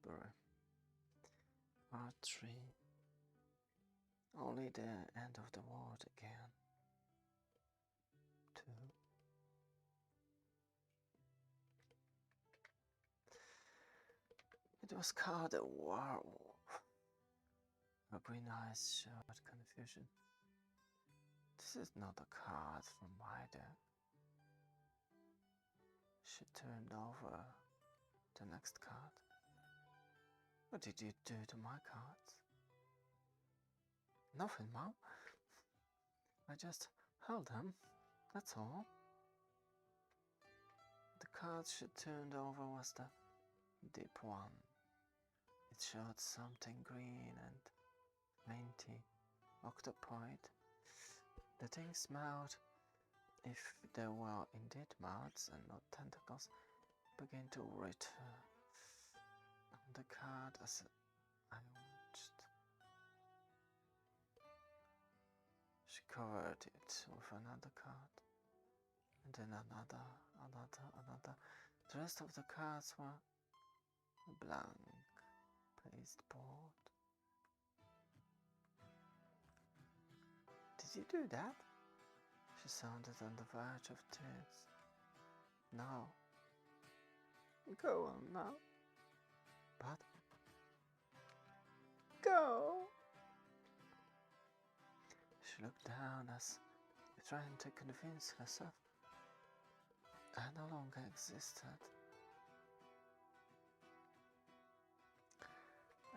library. Part 3. Only the end of the world again. 2. It was called a werewolf. Her green eyes showed confusion. This is not a card from my deck. She turned over the next card. What did you do to my cards? Nothing, Mom. I just held them, that's all. The card she turned over was the deep one. It showed something green and fainty, octopoid. The thing smelled, if there were indeed mouths and not tentacles, began to write on the card as I watched. She covered it with another card, and then another. The rest of the cards were blank pasteboard. Did you do that? She sounded on the verge of tears. No. Go on now. But go! She looked down as if trying to convince herself I no longer existed.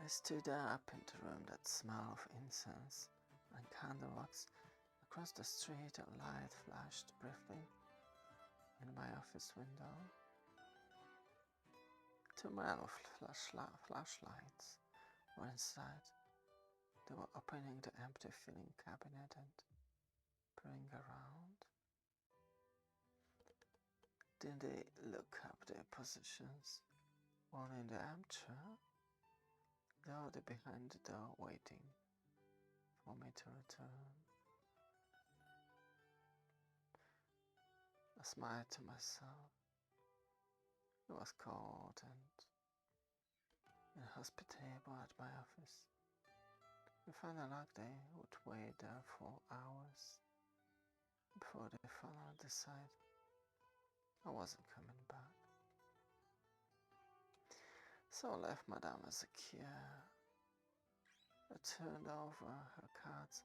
I stood up in the room that smelled of incense and candlewax. Across the street a light flashed briefly in my office window. 2 men with flashlights were inside. They were opening the empty filing cabinet and peering around. Then they look up their positions, one in the armchair, the other behind the door waiting for me to return. I smiled to myself. It was cold and inhospitable at my office. I found out they would wait there for hours before they finally decided I wasn't coming back. So I left Madame secure. I turned over her cards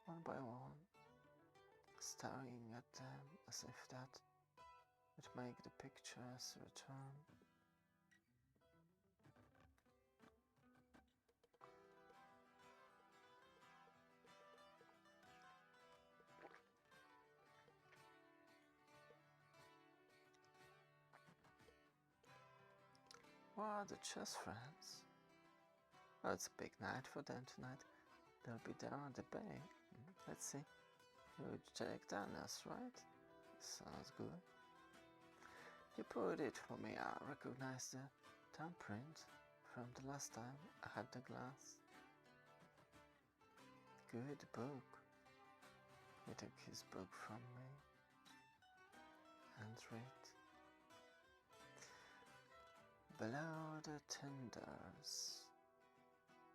one by one, staring at them as if that would make the pictures return. What are the chess friends? Oh, it's a big night for them tonight. They'll be down on the bay. Let's see. Huge Jack Daniels, right? Sounds good. You put it for me. I recognize the thumbprint from the last time I had the glass. Good book. He took his book from me and read. Below the tenders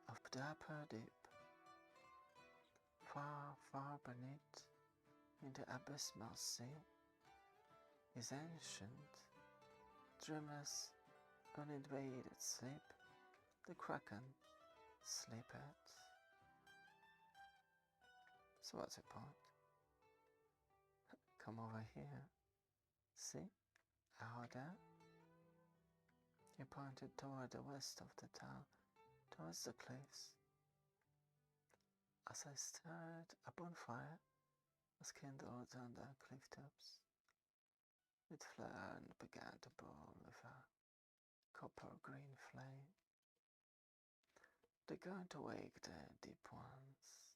of the upper deep, far, far beneath, in the abysmal sea, is ancient, dreamless, uninvaded sleep, the kraken sleepeth. So what's the point? Come over here. See? Out there? He pointed toward the west of the town, towards the cliffs. As I stared, a bonfire was kindled on the cliff tops. It flared and began to burn with a copper-green flame. They're going to wake the deep ones.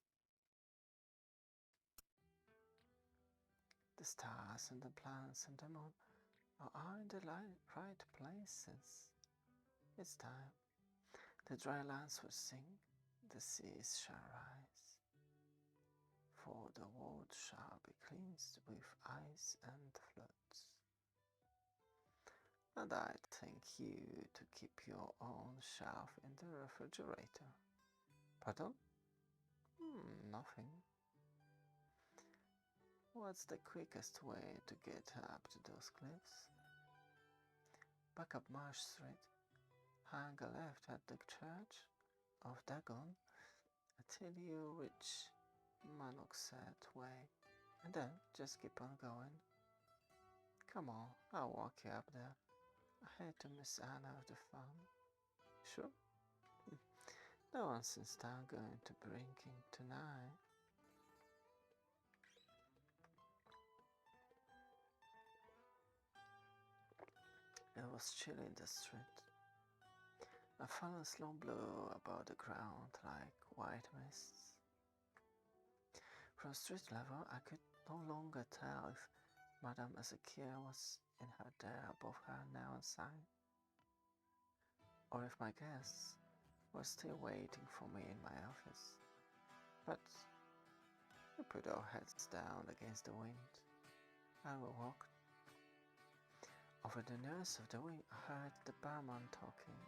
The stars and the planets and the moon are in the right places. It's time. The dry lands will sing, the seas shall rise, for the world shall be cleansed with ice and floods. and I think you to keep your own shelf in the refrigerator. Pardon? Nothing. What's the quickest way to get up to those cliffs? Back up Marsh Street, hang a left at the church of Dagon until you reach Manoxet Way, and then just keep on going. Come on, I'll walk you up there. I hate to miss Anna of the fun. Sure? No one seems town going to drinking tonight. It was chilly in the street. A fallen snow blew about the ground like white mists. From street level, I could no longer tell if Madame Ezekiel was in her there above her neon sign, or if my guests were still waiting for me in my office. But we put our heads down against the wind, and we walked. Over the nose of the wind, I heard the barman talking.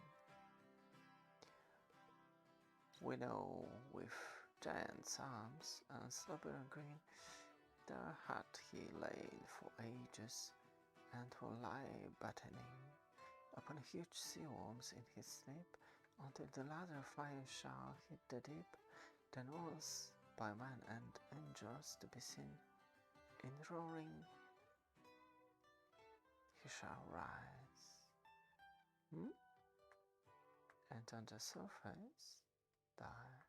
We know with giant's arms and slobber green, there had he lain for ages, and will lie battening upon huge sea worms in his sleep, until the ladder fire shall hit the deep, then once by man and angels to be seen, in roaring he shall rise. And on the surface, die.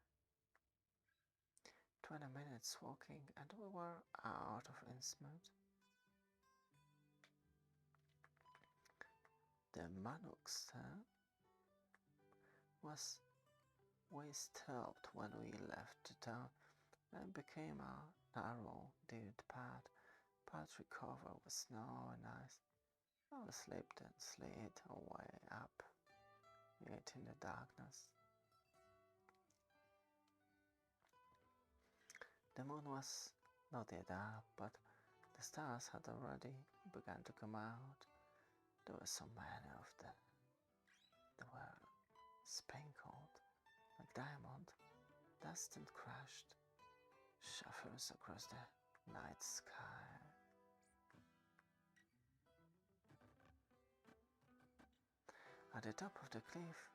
20 minutes walking, and we were out of Innsmouth. The Manuxter was we stopped when we left the town and became a narrow, dirt path, partly covered with snow and ice. I slipped and slid away up it in the darkness. The moon was not yet up, but the stars had already begun to come out. There were so many of them. They were sprinkled like diamond, dust and crashed showers across the night sky. At the top of the cliff,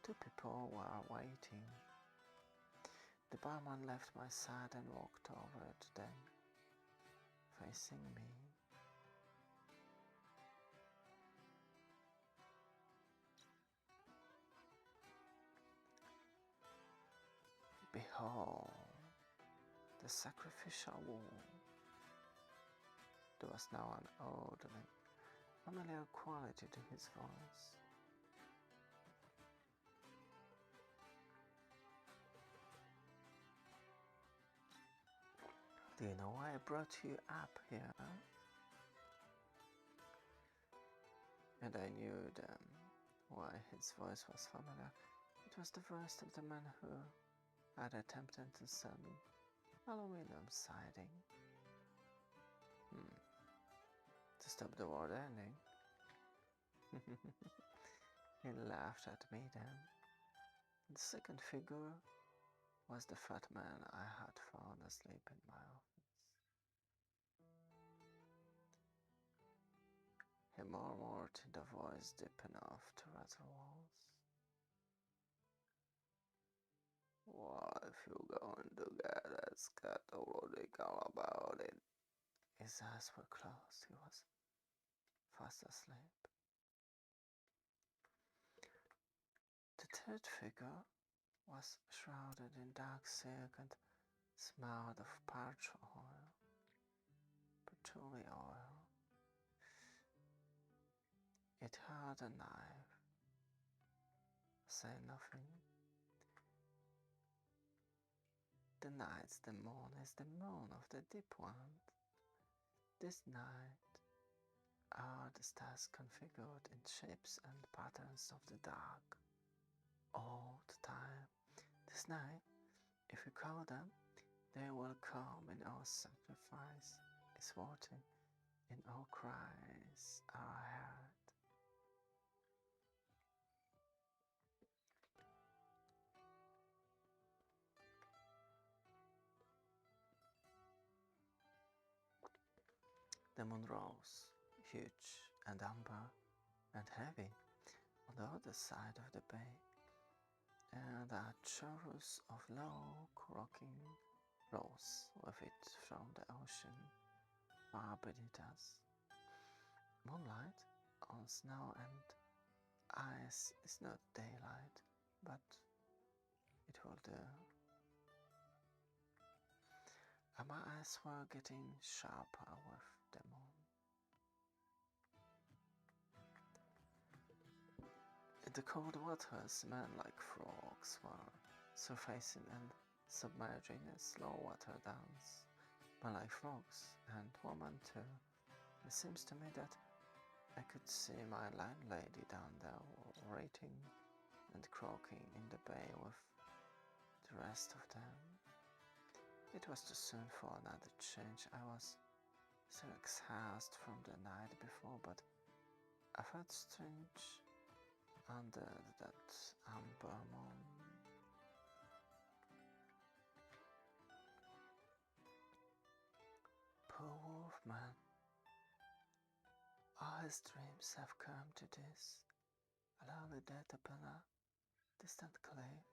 2 people were waiting. The barman left my side and walked over to them, facing me. Behold, the sacrificial wool. There was now an old and familiar quality to his voice. Do you know why I brought you up here? And I knew then why his voice was familiar. It was the voice of the man who had attempted to sell me aluminum siding. To stop the war ending. He laughed at me then. The second figure was the fat man I had found asleep in my office. He murmured in a voice deep enough to rattle walls. What if you're going to get that scat already all about it? His eyes were closed, he was fast asleep. The third figure was shrouded in dark silk and smelled of patchouli oil. It held a knife. Say nothing. The night's the moon is the moon of the deep one. This night are the stars configured in shapes and patterns of the dark. All the time. This night, if you call them, they will come in our sacrifice is wanting, in our cries are heard. The moon rose, huge and amber and heavy, on the other side of the bay, and a chorus of low croaking rose with it from the ocean far beneath us. Moonlight on snow and ice is not daylight, but it will do. And my eyes were getting sharper with the moon. In the cold waters, men like frogs were surfacing and submerging in slow water dance. Men like frogs, and women too. It seems to me that I could see my landlady down there waiting and croaking in the bay with the rest of them. It was too soon for another change. I was so exhausted from the night before, but I felt strange under that amber moon. Poor Wolfman, all his dreams have come to this, a lonely death upon a distant cliff.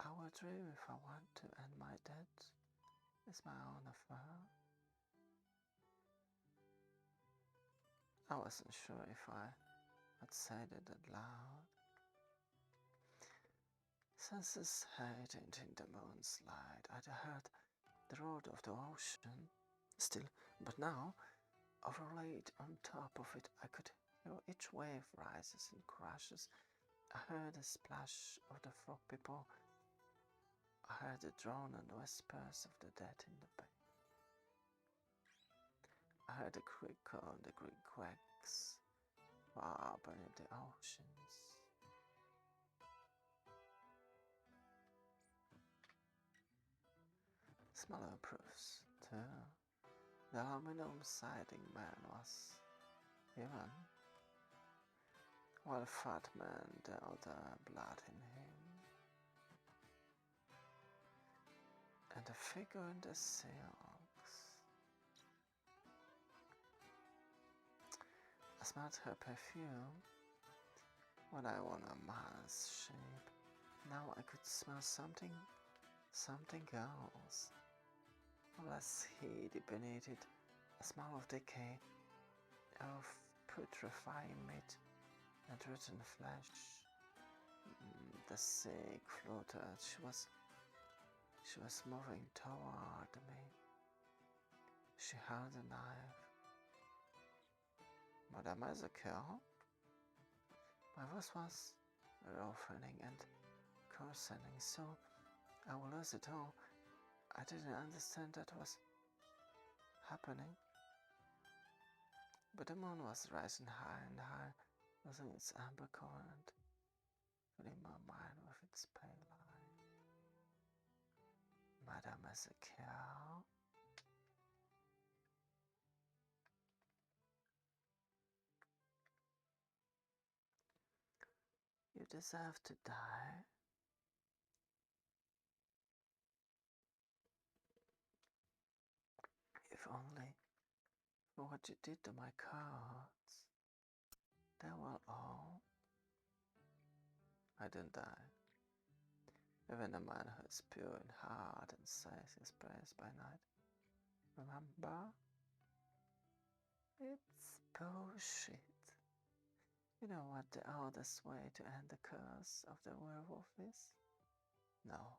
I will dream if I want to, and my death is my own affair. I wasn't sure if I had said it aloud. Senses heightened in the moon's light, I'd heard the roar of the ocean still, but now, overlaid on top of it, I could hear each wave rises and crashes. I heard the splash of the frog people. I heard the drone and whispers of the dead in the bay. I heard the crickle and the green quacks far beneath the oceans. Smaller proofs, too. The aluminum siding man was human, while fat man dealt blood in him, and the figure in the silks. I smelled her perfume when I wore a man's shape. Now I could smell something else, less heady beneath it, a smell of decay, of putrefying meat and rotten flesh. The sick fluttered. She was moving toward me. She held a knife. Madame Ezekiel? My voice was roughening and coarsening, so I will lose it all. I didn't understand that was happening. But the moon was rising higher and higher, losing its amber current, filling my mind with its pale light. Madame Ezekiel? You deserve to die. If only for what you did to my cards. They were all. I didn't die. Even a man who is pure in heart and says his prayers by night. Remember? It's bullshit. You know what the oldest way to end the curse of the werewolf is? No.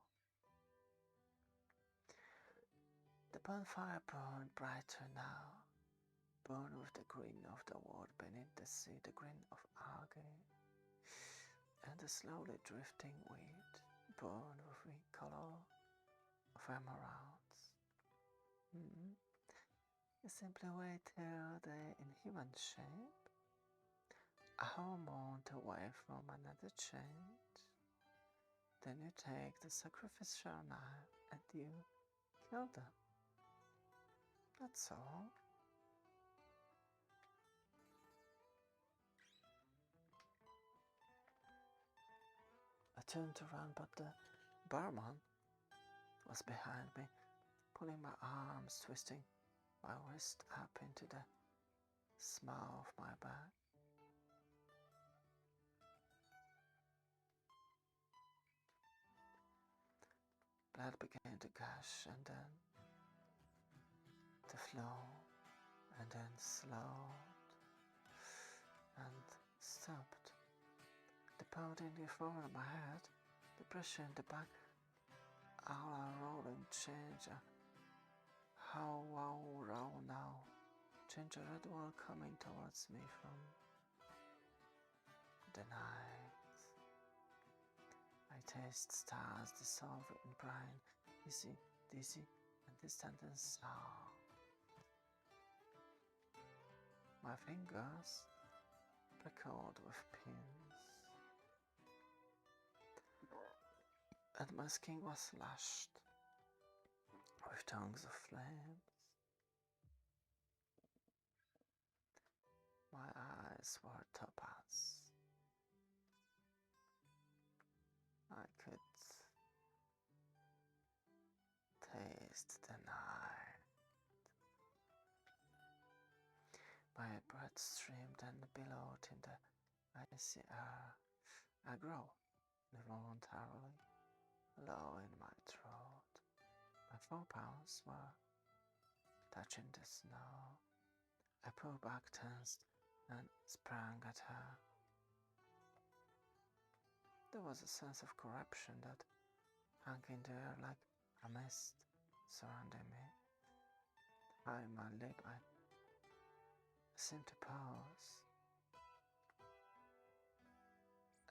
The bonfire burned brighter now, burned with the green of the world beneath the sea, the green of algae, and the slowly drifting wheat, burned with the color of emeralds. You simply wait till they're in human shape, a whole month away from another change. Then you take the sacrificial knife and you kill them. That's all. I turned around, but the barman was behind me, pulling my arms, twisting my wrist up into the small of my back. Blood began to gush and then to flow and then slowed and stopped. The pounding in front of my head, the pressure in the back, all our rolling change. How wow roll now. Change a red wall coming towards me from the night. I taste stars dissolve in brine, easy, dizzy, and distant and sound. My fingers prickled with pins, and my skin was lashed with tongues of flames. My eyes were topaz. I could taste the night. My breath streamed and billowed in the icy air. I grow involuntarily low in my throat. My forepaws were touching the snow. I pulled back tensed and sprang at her. There was a sense of corruption that hung in the air like a mist surrounding me. High in my lip, I seemed to pause,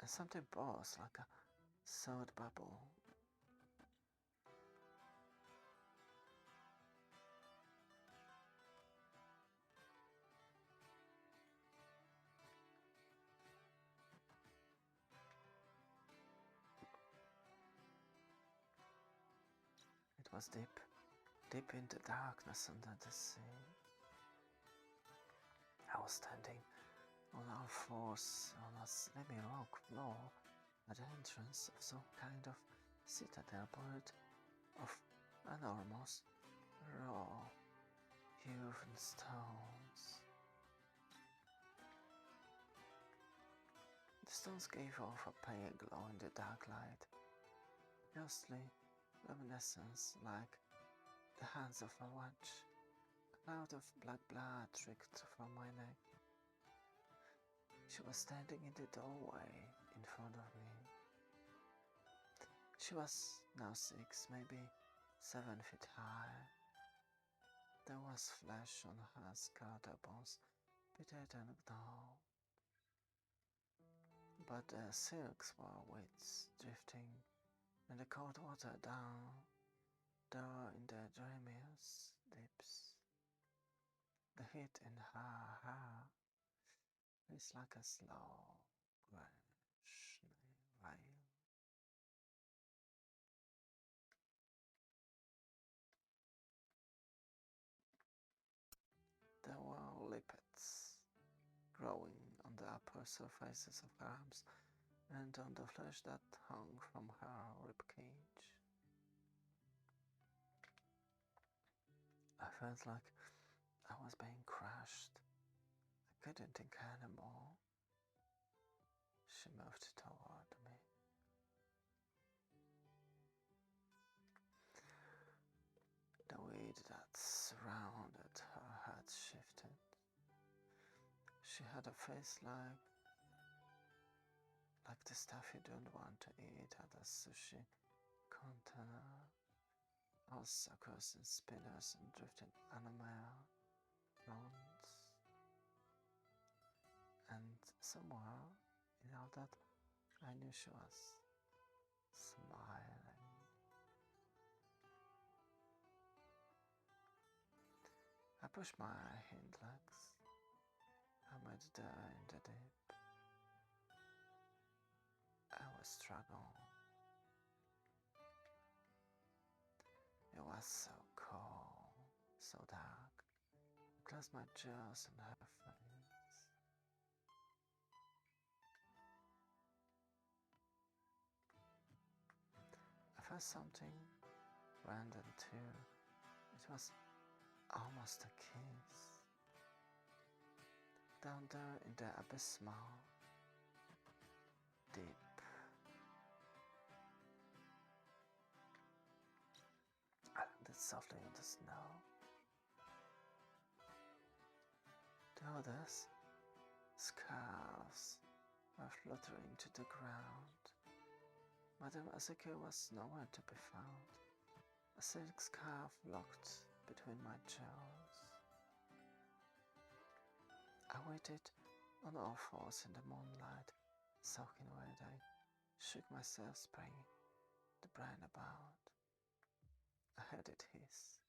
and something burst like a soda bubble. It was deep, deep in the darkness under the sea. I was standing on all fours on a slimy rock floor at the entrance of some kind of citadel built of enormous, raw, hewn stones. The stones gave off a pale glow in the dark light, ghostly luminescence like the hands of a watch. A cloud of black blood tricked from my neck. She was standing in the doorway in front of me. She was now 6, maybe 7 feet high. There was flesh on her skeletal bones, pitted and gnawed. But the silks were wet, drifting in the cold water down there in the dreamiest deeps. The heat in her hair is like a slow, grayish rain. There were lippets growing on the upper surfaces of her arms and on the flesh that hung from her ribcage. I felt like I was being crushed. I couldn't think anymore. She moved toward me. The weight that surrounded her had shifted. She had a face like the stuff you don't want to eat at a sushi container. All suckers and spinners and drifting animal bones. And somewhere in all that, I knew she was smiling. I pushed my hind legs. I made there in the deep. I was struggling. It was so cold, so dark. I closed my jaws on her face. I felt something random too, It was almost a kiss. Down there in the abysmal, deep, I landed softly on the snow. The others, scarves, were fluttering to the ground. Madame Asake was nowhere to be found. A silk scarf locked between my jaws. I waited on all fours in the moonlight, soaking wet. I shook myself, spraying the brine about. I heard it hiss,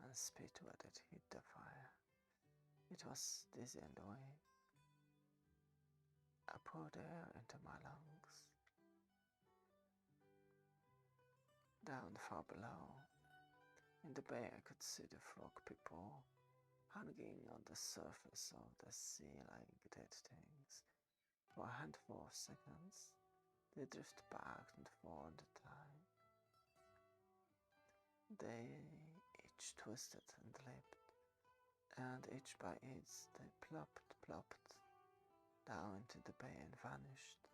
and spit where it hit the fire. It was dizzy and way. I poured air into my lungs. Down far below, in the bay I could see the frog people hanging on the surface of the sea like dead things. For a handful of seconds, they drift back and forth the tide. They each twisted and leaped, and each by each they plopped down into the bay and vanished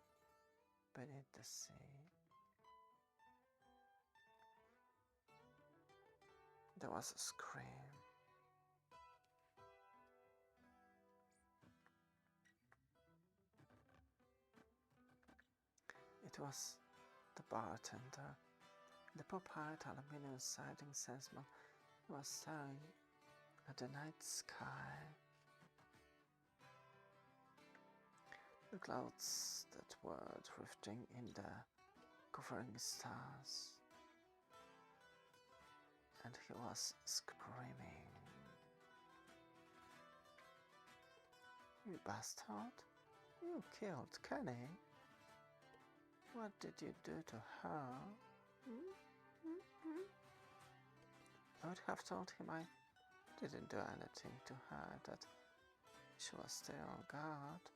beneath the sea. There was a scream. It was the bartender. The pop-eyed aluminium siding salesman was staring at the night sky. The clouds that were drifting in the covering stars. And he was screaming. "You bastard! You killed Kenny! What did you do to her?" I would have told him I didn't do anything to her, that she was still on guard,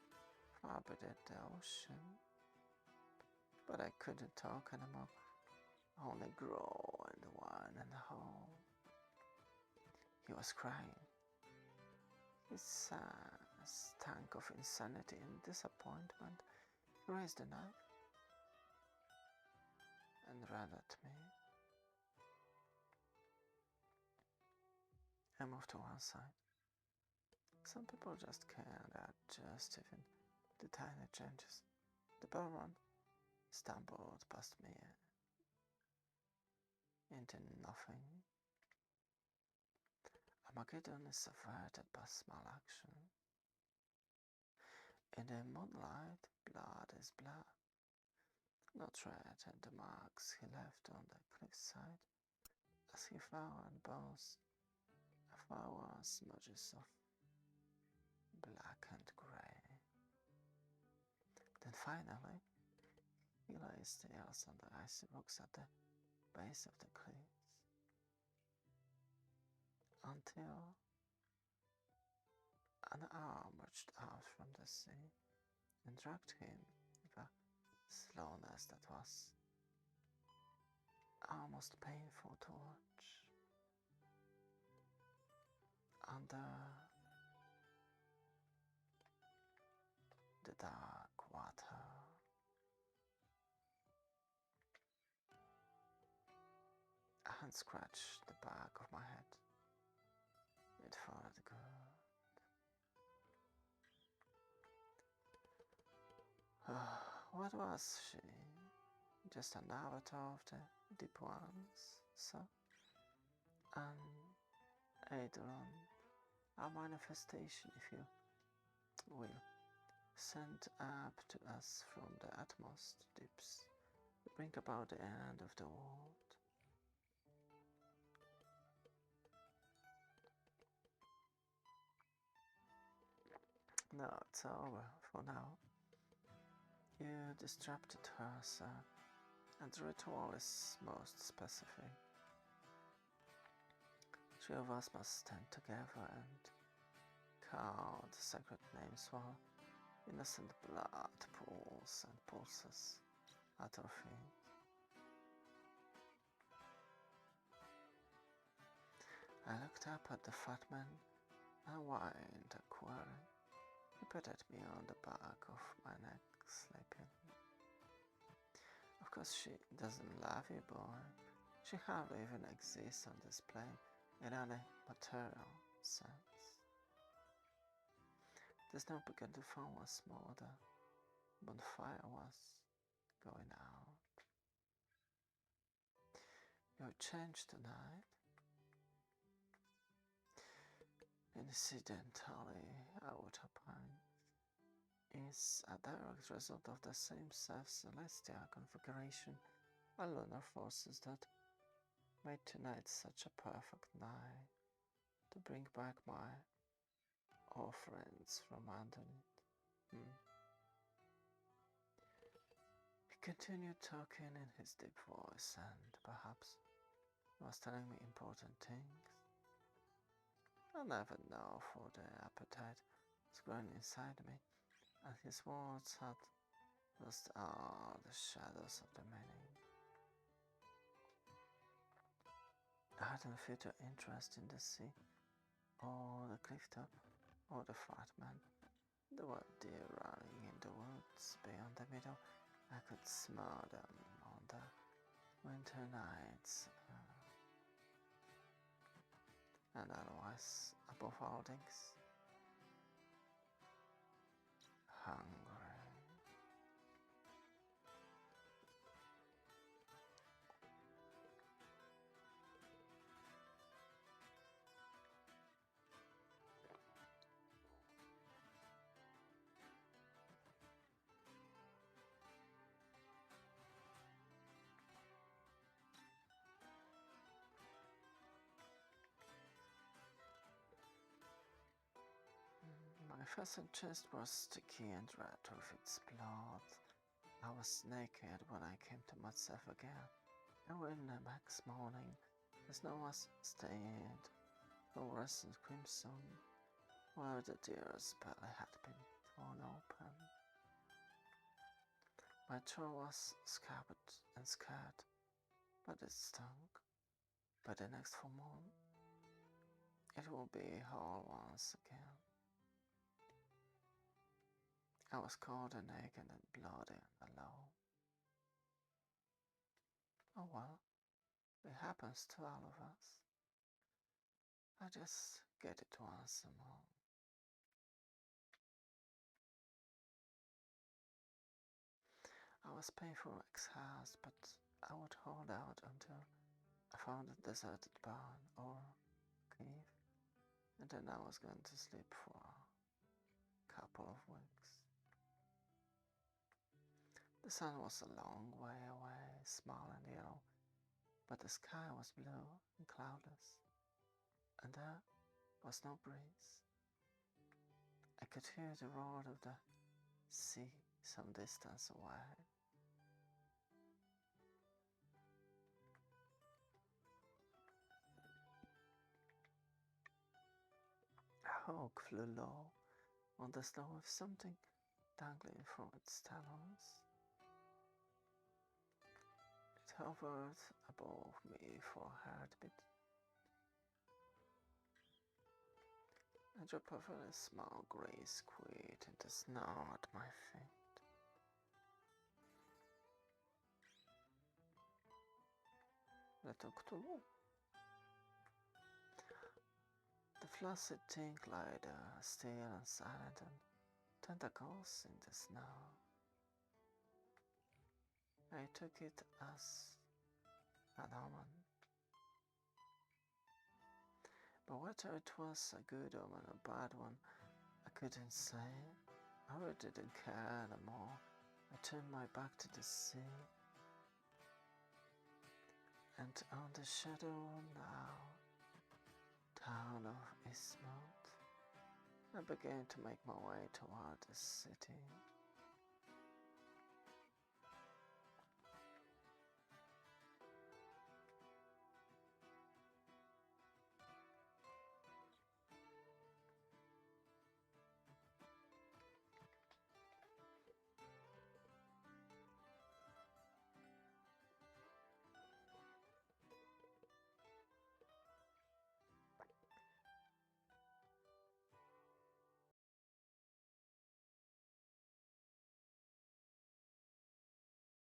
far beneath the ocean. But I couldn't talk anymore, only grow and whine and howl. He was crying. His stank of insanity and disappointment. He raised the knife and ran at me. I moved to one side. Some people just can't adjust even the tiny changes. The barman stumbled past me into nothing. Armageddon is averted by small action. In the moonlight, blood is blood. No tread and the marks he left on the cliffside as he fell and bones flower smudges of black and grey. Then finally, he lay still on the icy rocks at the base of the cliffs until an arm reached out from the sea and dragged him with a slowness that was almost painful to watch under the dark water. A hand scratched the back of my head. It felt good. What was she? Just an avatar of the deep ones, so? An eidolon, a manifestation, if you will, sent up to us from the utmost deeps to bring about the end of the world. No, it's over for now. You disrupted her, sir, and the ritual is most specific. 3 of us must stand together and call the sacred names while innocent blood pools and pulses at our feet. I looked up at the fat man and whined a query. He patted me on the back of my neck, sleeping. Of course she doesn't love you, boy. She hardly even exists on this plane in any material sense. The snow began to fall once more. The bonfire was going out. You're changed tonight. Incidentally, I would opine, is a direct result of the same self-celestial configuration and lunar forces that made tonight such a perfect night to bring back my old friends from underneath. He continued talking in his deep voice, and perhaps he was telling me important things. I never know, for the appetite was growing inside me, and his words had lost all the shadows of the meaning. I hadn't felt an interest in the sea, or the cliff top, or the fat man. There were deer running in the woods beyond the meadow. I could smell them on the winter nights, and otherwise, above all things, hungry. My fastened chest was sticky and red with its blood. I was naked when I came to myself again, and when the next morning the snow was stained fluorescent crimson, where the deer's belly had been torn open. My throat was scabbed and scared, but it stung. By the next full moon, it will be whole once again. I was cold and naked and bloody and alone. Oh well, it happens to all of us. I just get it once more. I was painful exhausted, but I would hold out until I found a deserted barn or cave, and then I was going to sleep for a couple of weeks. The sun was a long way away, small and yellow, but the sky was blue and cloudless, and there was no breeze. I could hear the roar of the sea some distance away. A hawk flew low on the snow with something dangling from its talons. It hovered above me for a heartbeat. I dropped a very small grey squid in the snow at my feet. The Cthulhu. The flaccid thing lay there, still and silent, and tentacles in the snow. I took it as an omen. But whether it was a good omen or a bad one, I couldn't say. I really didn't care anymore. I turned my back to the sea, and on the shadow now town of Ismont, I began to make my way toward the city.